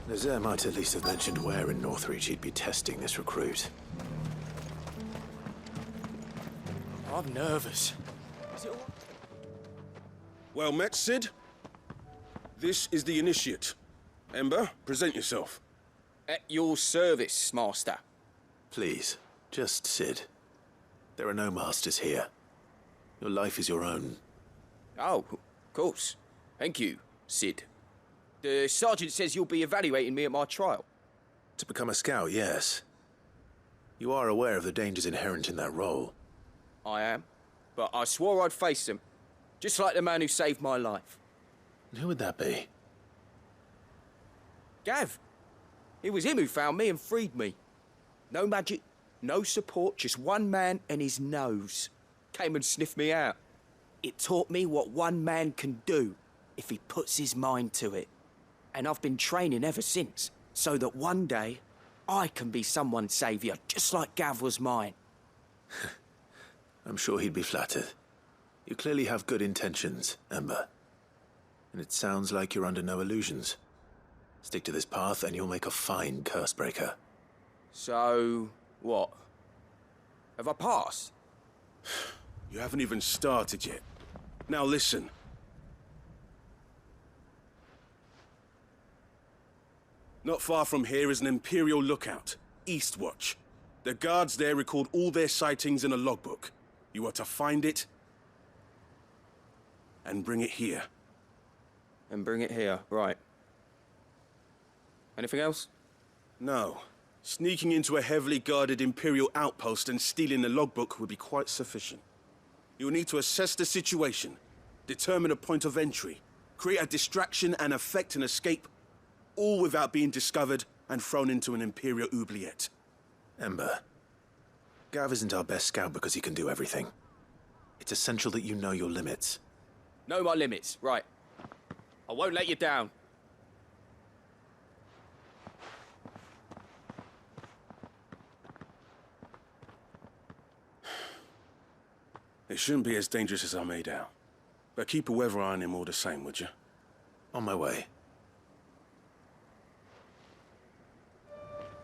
Nazaire might at least have mentioned where in Northreach he'd be testing this recruit. I'm nervous. Is it all... Well met, Sid. This is the initiate. Ember, present yourself. At your service, Master. Please, just Sid. There are no masters here. Your life is your own. Oh, of course. Thank you, Sid. The sergeant says you'll be evaluating me at my trial. To become a scout, yes. You are aware of the dangers inherent in that role. I am. But I swore I'd face them. Just like the man who saved my life. And who would that be? Gav. It was him who found me and freed me. No magic, no support, just one man and his nose. Came and sniffed me out. It taught me what one man can do if he puts his mind to it. And I've been training ever since, so that one day I can be someone's saviour, just like Gav was mine. I'm sure he'd be flattered. You clearly have good intentions, Ember. And it sounds like you're under no illusions. Stick to this path and you'll make a fine cursebreaker. So, what? Have I passed? You haven't even started yet. Now listen. Not far from here is an Imperial lookout, Eastwatch. The guards there record all their sightings in a logbook. You are to find it and bring it here. And bring it here, right. Anything else? No. Sneaking into a heavily guarded Imperial outpost and stealing the logbook would be quite sufficient. You'll need to assess the situation, determine a point of entry, create a distraction and effect an escape, all without being discovered and thrown into an Imperial oubliette. Ember, Gav isn't our best scout because he can do everything. It's essential that you know your limits. Know my limits, right. I won't let you down. It shouldn't be as dangerous as I made out. But keep a weather eye on him all the same, would you? On my way.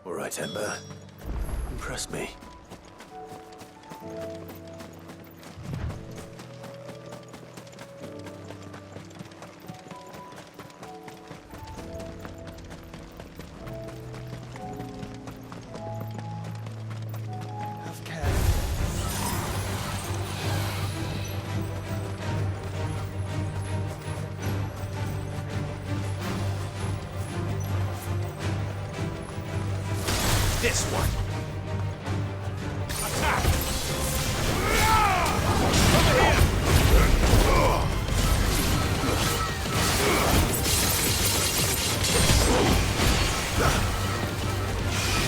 All right, Ember. Impress me. This one. Attack! Over here!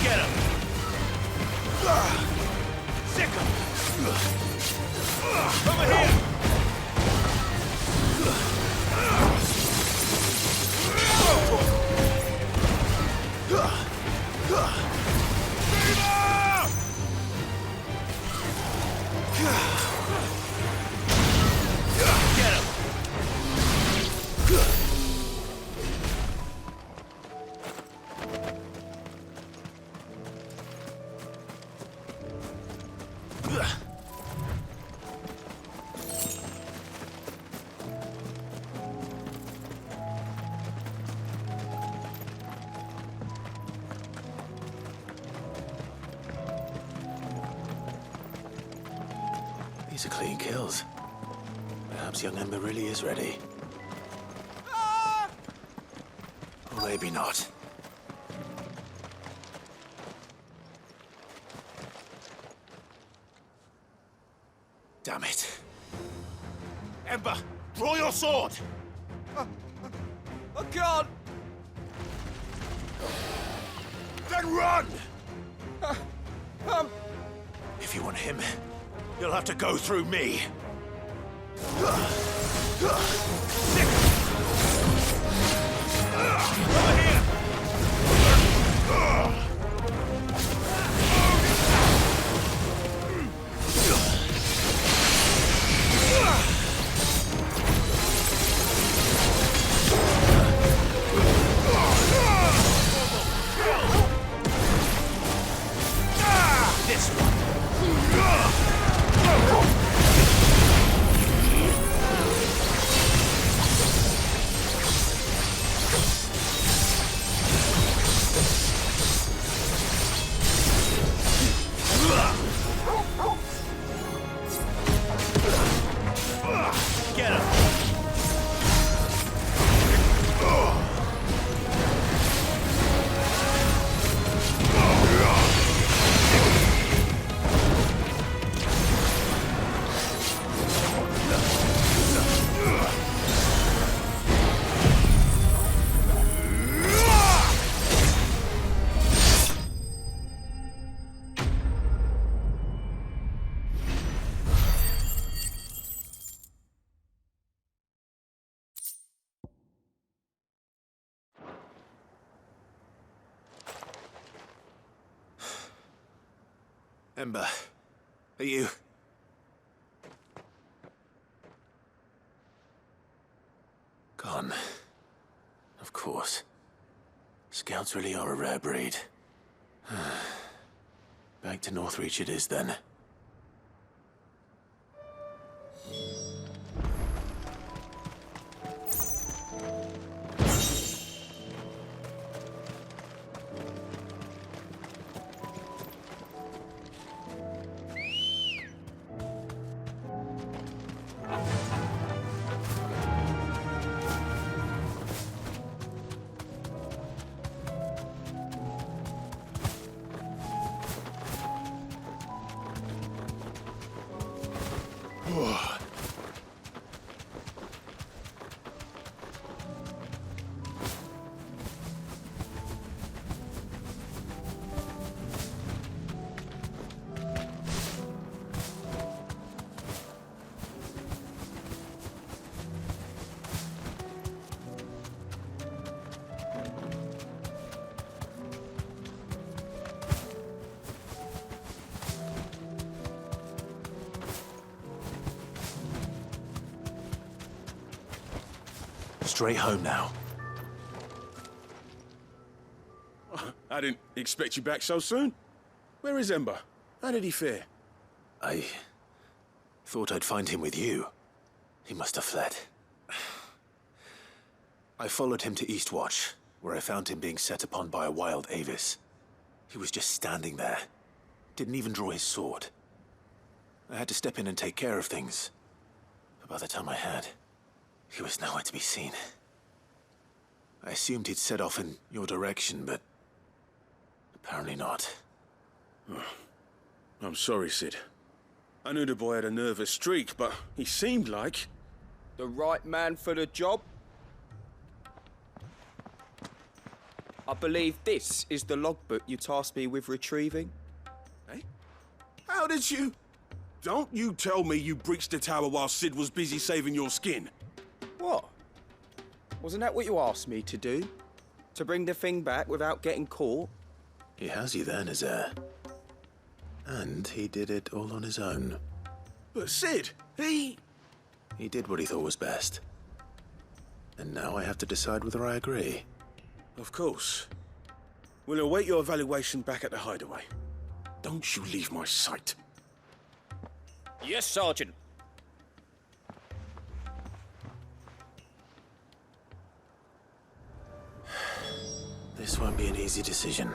Get him! Sick him! Over here! These are clean kills. Perhaps young Ember really is ready. Or maybe not. Damn it. Ember, draw your sword! I can't! Then run! If you want him, You'll have to go through me. Over here! this one. Get him. Ember, are you... Gone. Of course. Scouts really are a rare breed. Back to Northreach it is then. Straight home now. I didn't expect you back so soon. Where is Ember? How did he fare? I thought I'd find him with you. He must have fled. I followed him to Eastwatch, where I found him being set upon by a wild Avis. He was just standing there. Didn't even draw his sword. I had to step in and take care of things. But by the time I had, he was nowhere to be seen. I assumed he'd set off in your direction, but apparently not. I'm sorry, Sid. I knew the boy had a nervous streak, but he seemed like... The right man for the job? I believe this is the logbook you tasked me with retrieving. Eh? How did you... Don't you tell me you breached the tower while Sid was busy saving your skin. What? Wasn't that what you asked me to do? To bring the thing back without getting caught? He has you there, Nazaire. And he did it all on his own. But Sid, he did what he thought was best. And now I have to decide whether I agree. Of course. We'll await your evaluation back at the hideaway. Don't you leave my sight. Yes, Sergeant. This won't be an easy decision.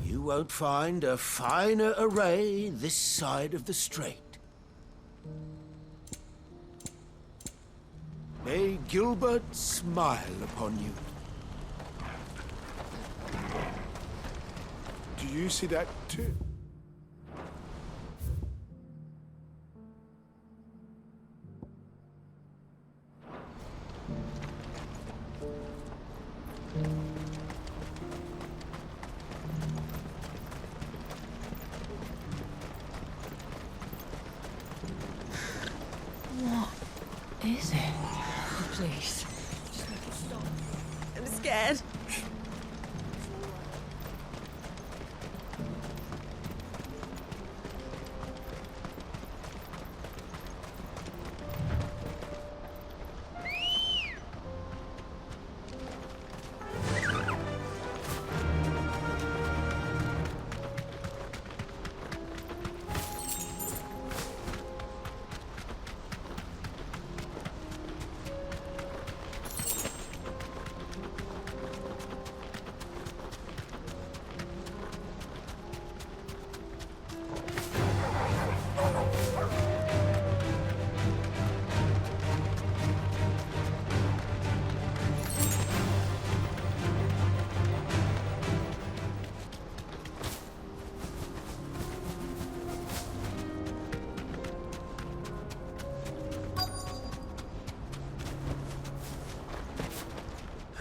You won't find a finer array this side of the strait. May Gilbert smile upon you. Do you see that too? scared.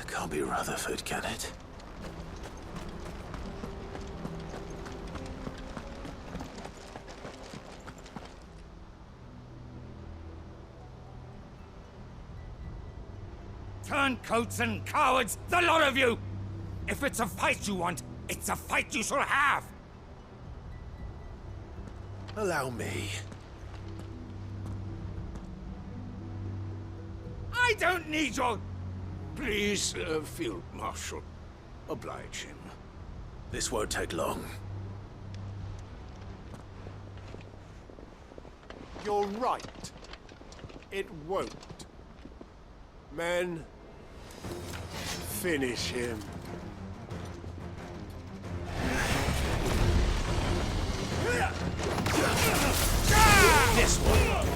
Can't be Rutherford, can it? Turncoats and cowards, the lot of you! If it's a fight you want, it's a fight you shall have! Allow me. I don't need your... Please, Field Marshal, oblige him. This won't take long. You're right. It won't. Men, finish him. This one.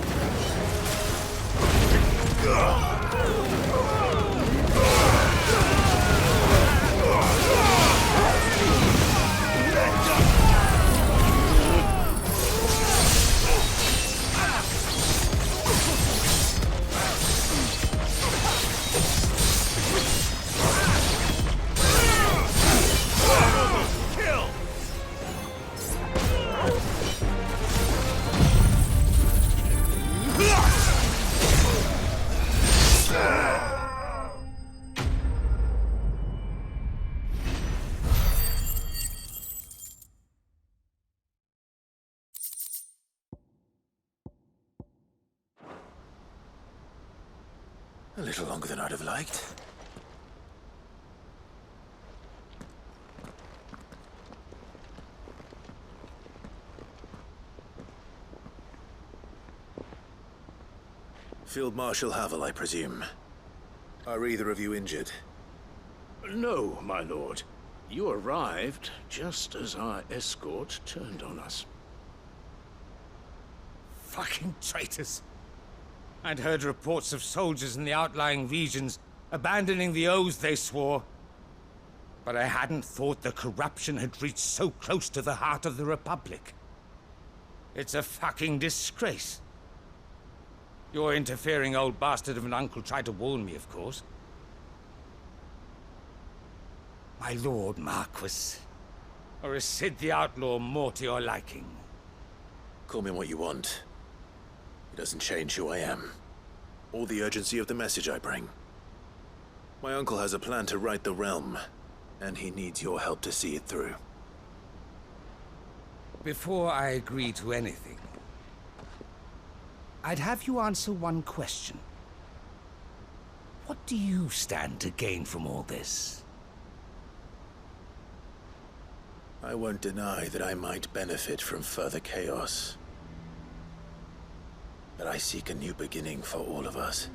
A little longer than I'd have liked. Field Marshal Havel, I presume. Are either of you injured? No, my lord. You arrived just as our escort turned on us. Fucking traitors. I'd heard reports of soldiers in the outlying regions abandoning the oaths they swore. But I hadn't thought the corruption had reached so close to the heart of the Republic. It's a fucking disgrace. Your interfering old bastard of an uncle tried to warn me, of course. My lord Marquis. Or is Sid the Outlaw more to your liking? Call me what you want. It doesn't change who I am, or the urgency of the message I bring. My uncle has a plan to right the realm, and he needs your help to see it through. Before I agree to anything, I'd have you answer one question. What do you stand to gain from all this? I won't deny that I might benefit from further chaos. But I seek a new beginning for all of us.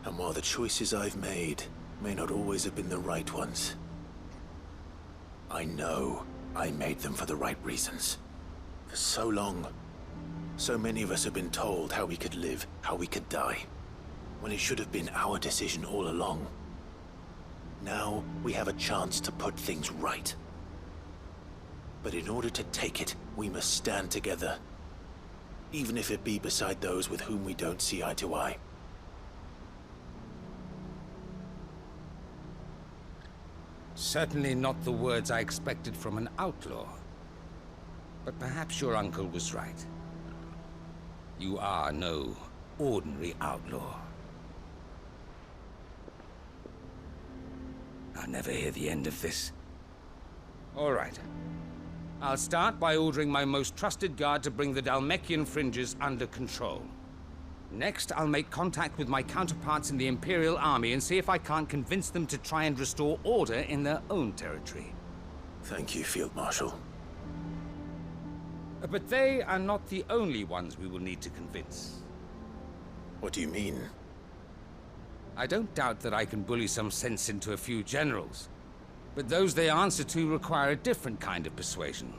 And while the choices I've made may not always have been the right ones, I know I made them for the right reasons. For so long, so many of us have been told how we could live, how we could die, when it should have been our decision all along. Now we have a chance to put things right. But in order to take it, we must stand together. Even if it be beside those with whom we don't see eye to eye. Certainly not the words I expected from an outlaw. But perhaps your uncle was right. You are no ordinary outlaw. I'll never hear the end of this. All right. I'll start by ordering my most trusted guard to bring the Dalmekian fringes under control. Next, I'll make contact with my counterparts in the Imperial Army and see if I can't convince them to try and restore order in their own territory. Thank you, Field Marshal. But they are not the only ones we will need to convince. What do you mean? I don't doubt that I can bully some sense into a few generals, but those they answer to require a different kind of persuasion.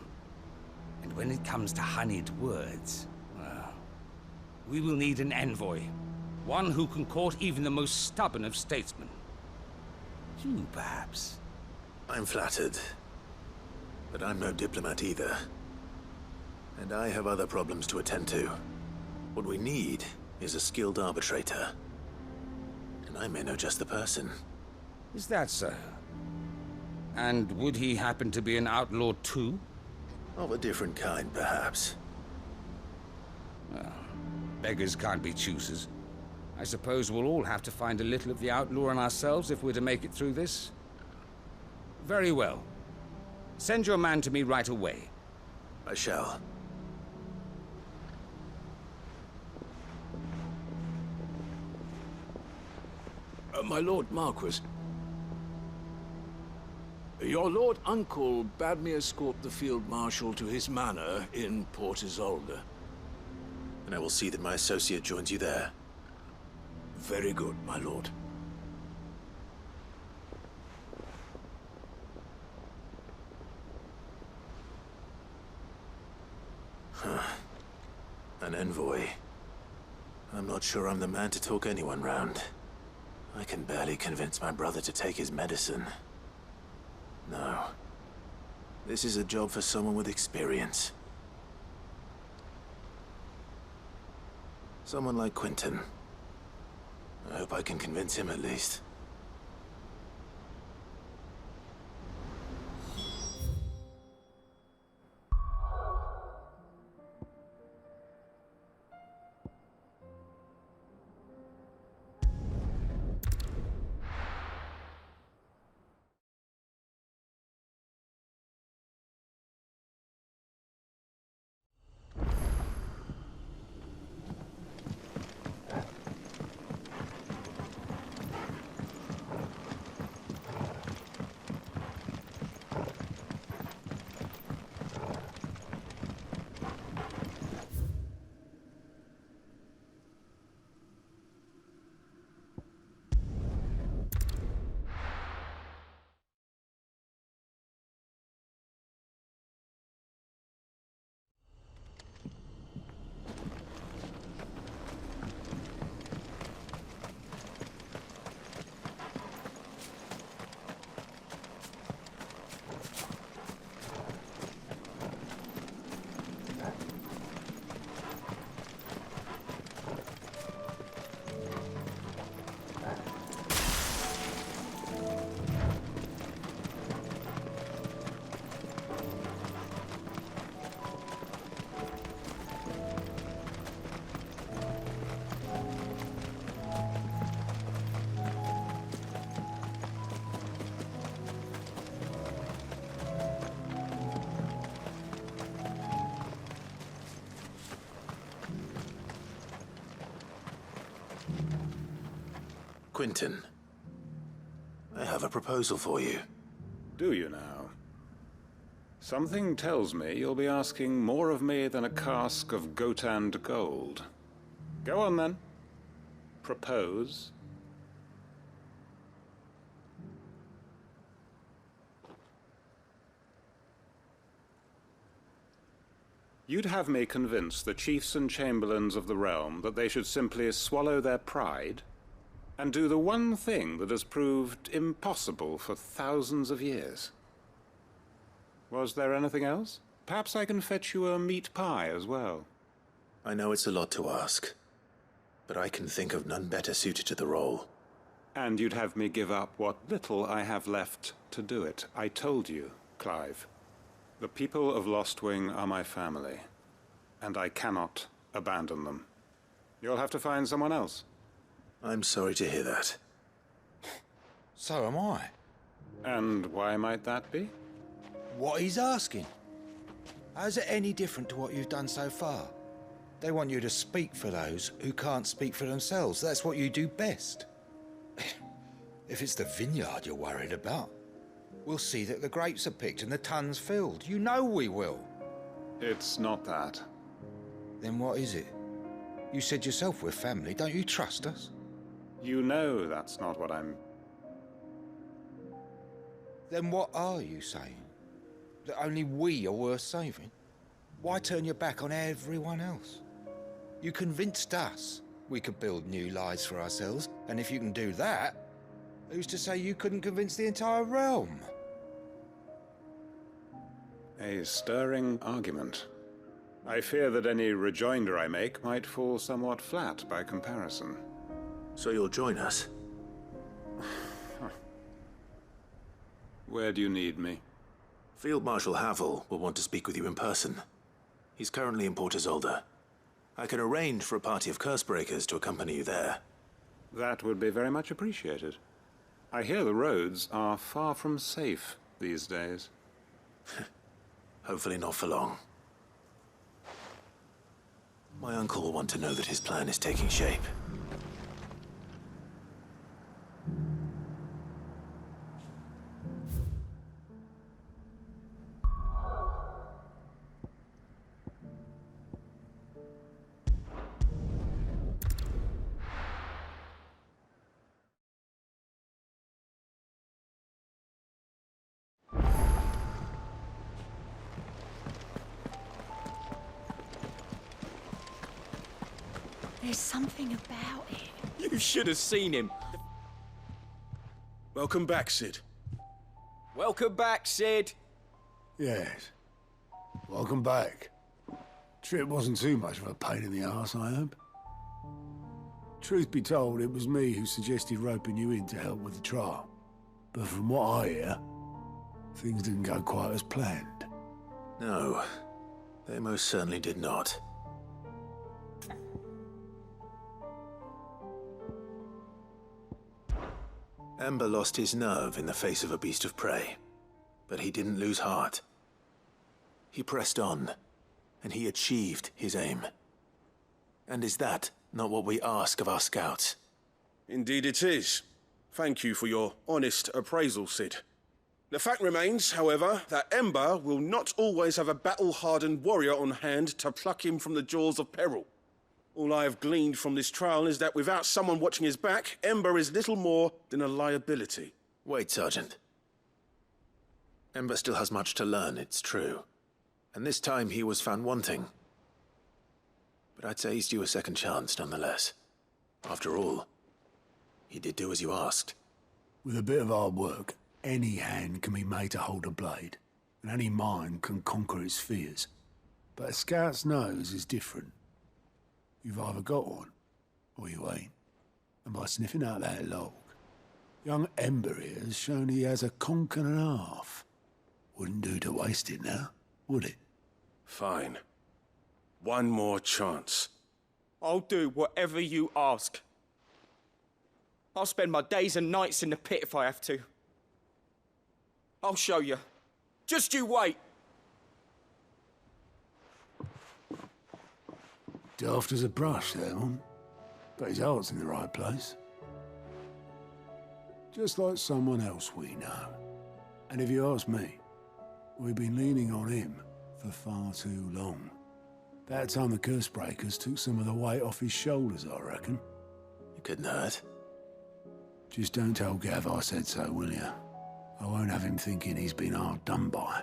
And when it comes to honeyed words, well, we will need an envoy. One who can court even the most stubborn of statesmen. You, perhaps? I'm flattered. But I'm no diplomat either. And I have other problems to attend to. What we need is a skilled arbitrator. And I may know just the person. Is that so? And would he happen to be an outlaw too? Of a different kind, perhaps. Well, beggars can't be choosers. I suppose we'll all have to find a little of the outlaw in ourselves if we're to make it through this. Very well. Send your man to me right away. I shall. My Lord Marquis. Your Lord Uncle bade me escort the Field Marshal to his manor in Port Isolde. And I will see that my associate joins you there. Very good, my lord. An envoy. I'm not sure I'm the man to talk anyone round. I can barely convince my brother to take his medicine. No. This is a job for someone with experience. Someone like Quentin. I hope I can convince him at least. Quentin, I have a proposal for you. Do you now? Something tells me you'll be asking more of me than a cask of Gotand gold. Go on then. Propose. You'd have me convince the chiefs and chamberlains of the realm that they should simply swallow their pride and do the one thing that has proved impossible for thousands of years. Was there anything else? Perhaps I can fetch you a meat pie as well. I know it's a lot to ask, but I can think of none better suited to the role. And you'd have me give up what little I have left to do it. I told you, Clive. The people of Lostwing are my family, and I cannot abandon them. You'll have to find someone else. I'm sorry to hear that. So am I. And why might that be? What he's asking. How's it any different to what you've done so far? They want you to speak for those who can't speak for themselves. That's what you do best. If it's the vineyard you're worried about, we'll see that the grapes are picked and the tons filled. You know we will. It's not that. Then what is it? You said yourself we're family. Don't you trust us? You know that's not what I'm... Then what are you saying? That only we are worth saving? Why turn your back on everyone else? You convinced us we could build new lives for ourselves, and if you can do that, who's to say you couldn't convince the entire realm? A stirring argument. I fear that any rejoinder I make might fall somewhat flat by comparison. So you'll join us? Where do you need me? Field Marshal Havel will want to speak with you in person. He's currently in Port Isolde. I can arrange for a party of Cursebreakers to accompany you there. That would be very much appreciated. I hear the roads are far from safe these days. Hopefully not for long. My uncle will want to know that his plan is taking shape. There's something about it. You should have seen him. Welcome back, Sid. Welcome back, Sid. Yes. Welcome back. Trip wasn't too much of a pain in the arse, I hope. Truth be told, it was me who suggested roping you in to help with the trial. But from what I hear, things didn't go quite as planned. No, they most certainly did not. Ember lost his nerve in the face of a beast of prey, but he didn't lose heart. He pressed on, and he achieved his aim. And is that not what we ask of our scouts? Indeed it is. Thank you for your honest appraisal, Sid. The fact remains, however, that Ember will not always have a battle-hardened warrior on hand to pluck him from the jaws of peril. All I have gleaned from this trial is that without someone watching his back, Ember is little more than a liability. Wait, Sergeant. Ember still has much to learn, it's true. And this time he was found wanting. But I'd say he's due a second chance, nonetheless. After all, he did do as you asked. With a bit of hard work, any hand can be made to hold a blade, and any mind can conquer its fears. But a scout's nose is different. You've either got one, or you ain't. And by sniffing out that log, young Ember here has shown he has a conch and a half. Wouldn't do to waste it now, would it? Fine. One more chance. I'll do whatever you ask. I'll spend my days and nights in the pit if I have to. I'll show you. Just you wait. Daft as a brush, that one. But his heart's in the right place. Just like someone else we know. And if you ask me, we've been leaning on him for far too long. About time the Cursebreakers took some of the weight off his shoulders, I reckon. It couldn't hurt. Just don't tell Gav I said so, will you? I won't have him thinking he's been hard done by.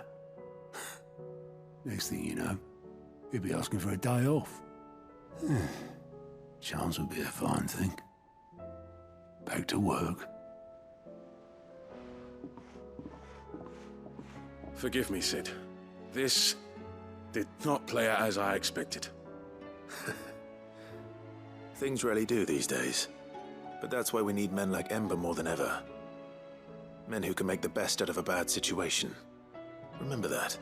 Next thing you know, he'll be asking for a day off. Chance would be a fine thing. Back to work. Forgive me, Sid. This did not play out as I expected. Things rarely do these days. But that's why we need men like Ember more than ever. Men who can make the best out of a bad situation. Remember that.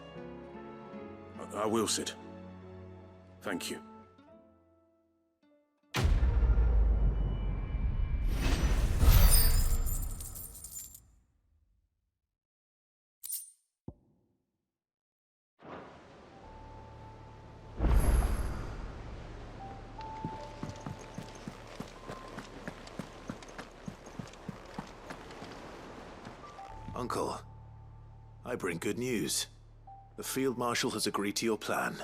I will, Sid. Thank you. Uncle, I bring good news. The Field Marshal has agreed to your plan.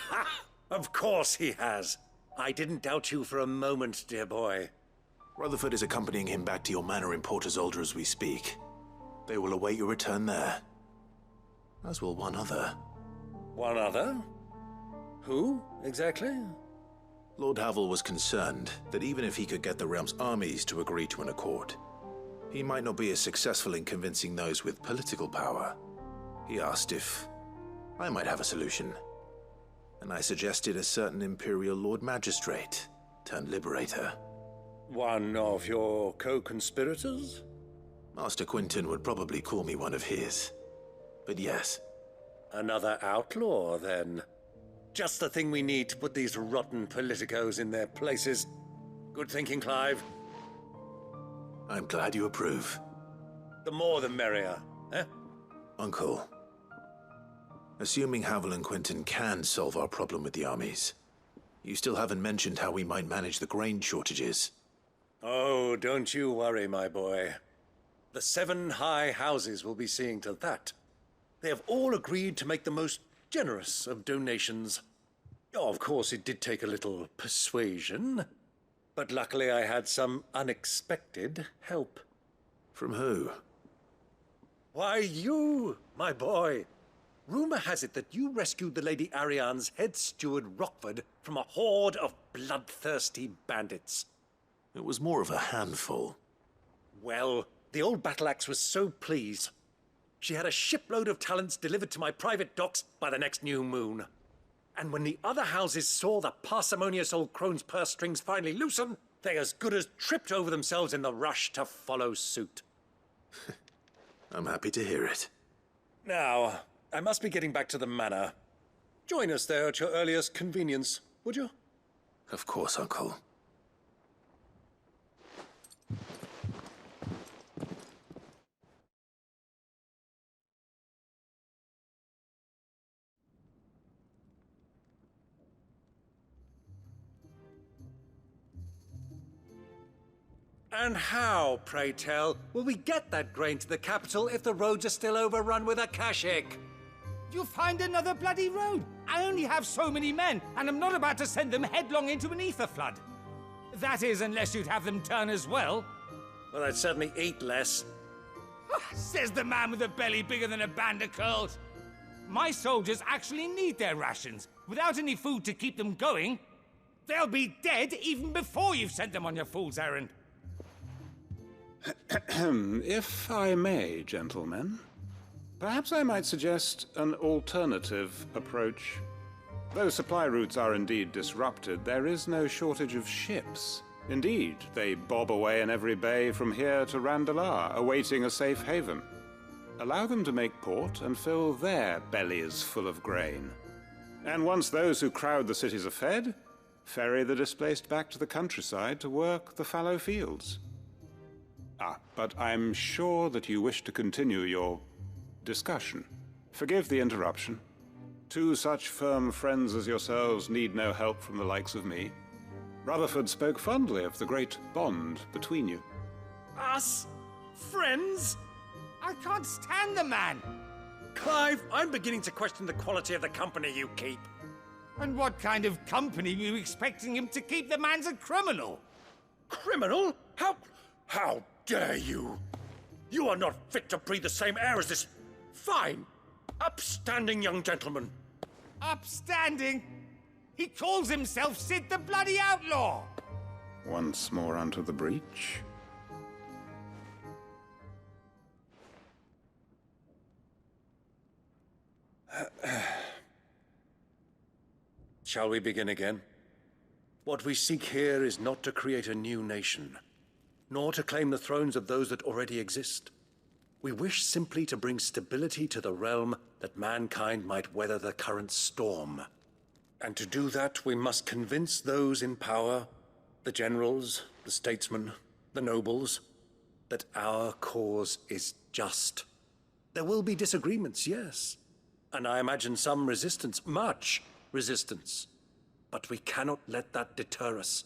Ha! Of course he has. I didn't doubt you for a moment, dear boy. Rutherford is accompanying him back to your manor in Port Isolde as we speak. They will await your return there. As will one other. One other? Who, exactly? Lord Havel was concerned that even if he could get the realm's armies to agree to an accord, he might not be as successful in convincing those with political power. He asked if I might have a solution, and I suggested a certain Imperial Lord Magistrate turned Liberator. One of your co-conspirators? Master Quinton would probably call me one of his, but yes. Another outlaw, then. Just the thing we need to put these rotten politicos in their places. Good thinking, Clive. I'm glad you approve. The more the merrier, eh? Uncle, assuming Havel and Quinton can solve our problem with the armies, you still haven't mentioned how we might manage the grain shortages. Oh, don't you worry, my boy. The 7 high houses will be seeing to that. They have all agreed to make the most generous of donations. Oh, of course, it did take a little persuasion, but luckily I had some unexpected help. From who? Why, you, my boy. Rumor has it that you rescued the Lady Ariane's head steward Rockford from a horde of bloodthirsty bandits. It was more of a handful. Well, the old battle axe was so pleased. She had a shipload of talents delivered to my private docks by the next new moon. And when the other houses saw the parsimonious old crone's purse strings finally loosen, they as good as tripped over themselves in the rush to follow suit. I'm happy to hear it. Now, I must be getting back to the manor. Join us there at your earliest convenience, would you? Of course, Uncle. And how, pray tell, will we get that grain to the capital if the roads are still overrun with Akashic? You'll find another bloody road. I only have so many men, and I'm not about to send them headlong into an ether flood. That is, unless you'd have them turn as well. Well, I'd certainly eat less. Says the man with a belly bigger than a band of curls. My soldiers actually need their rations. Without any food to keep them going, they'll be dead even before you've sent them on your fool's errand. If I may, gentlemen, perhaps I might suggest an alternative approach. Though supply routes are indeed disrupted, there is no shortage of ships. Indeed, they bob away in every bay from here to Randalar, awaiting a safe haven. Allow them to make port and fill their bellies full of grain. And once those who crowd the cities are fed, ferry the displaced back to the countryside to work the fallow fields. But I'm sure that you wish to continue your discussion. Forgive the interruption. 2 such firm friends as yourselves need no help from the likes of me. Rutherford spoke fondly of the great bond between you. Us? Friends? I can't stand the man. Clive, I'm beginning to question the quality of the company you keep. And what kind of company were you expecting him to keep? The man's a criminal. Criminal? How dare you? You are not fit to breathe the same air as this fine, upstanding young gentleman. Upstanding? He calls himself Sid the Bloody Outlaw. Once more onto the breach. Shall we begin again? What we seek here is not to create a new nation, nor to claim the thrones of those that already exist. We wish simply to bring stability to the realm that mankind might weather the current storm. And to do that, we must convince those in power, the generals, the statesmen, the nobles, that our cause is just. There will be disagreements, yes, and I imagine some resistance, much resistance. But we cannot let that deter us.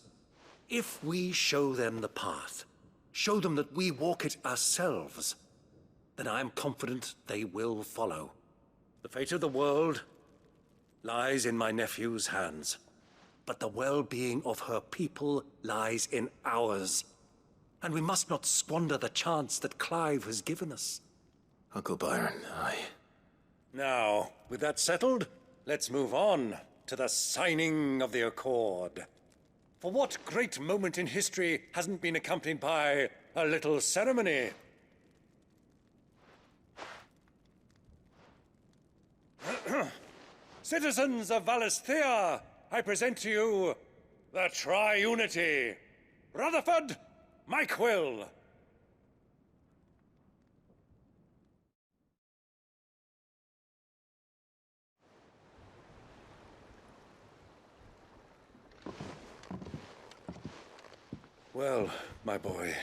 If we show them the path, show them that we walk it ourselves, then I am confident they will follow. The fate of the world lies in my nephew's hands, but the well-being of her people lies in ours. And we must not squander the chance that Clive has given us. Uncle Byron, Now, with that settled, let's move on to the signing of the Accord. For what great moment in history hasn't been accompanied by a little ceremony? Citizens of Valisthea, I present to you the Triunity. Rutherford, Mike Will. Well, my boy,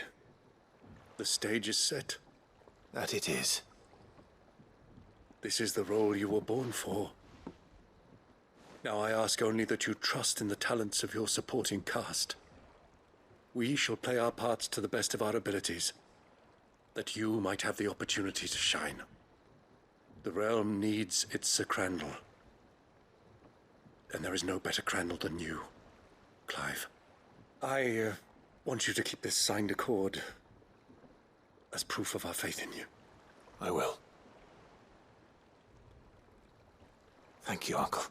the stage is set. That it is. This is the role you were born for. Now I ask only that you trust in the talents of your supporting cast. We shall play our parts to the best of our abilities, that you might have the opportunity to shine. The realm needs its Sir Crandall. And there is no better Crandall than you, Clive. I want you to keep this signed accord as proof of our faith in you. I will. Thank you, Uncle.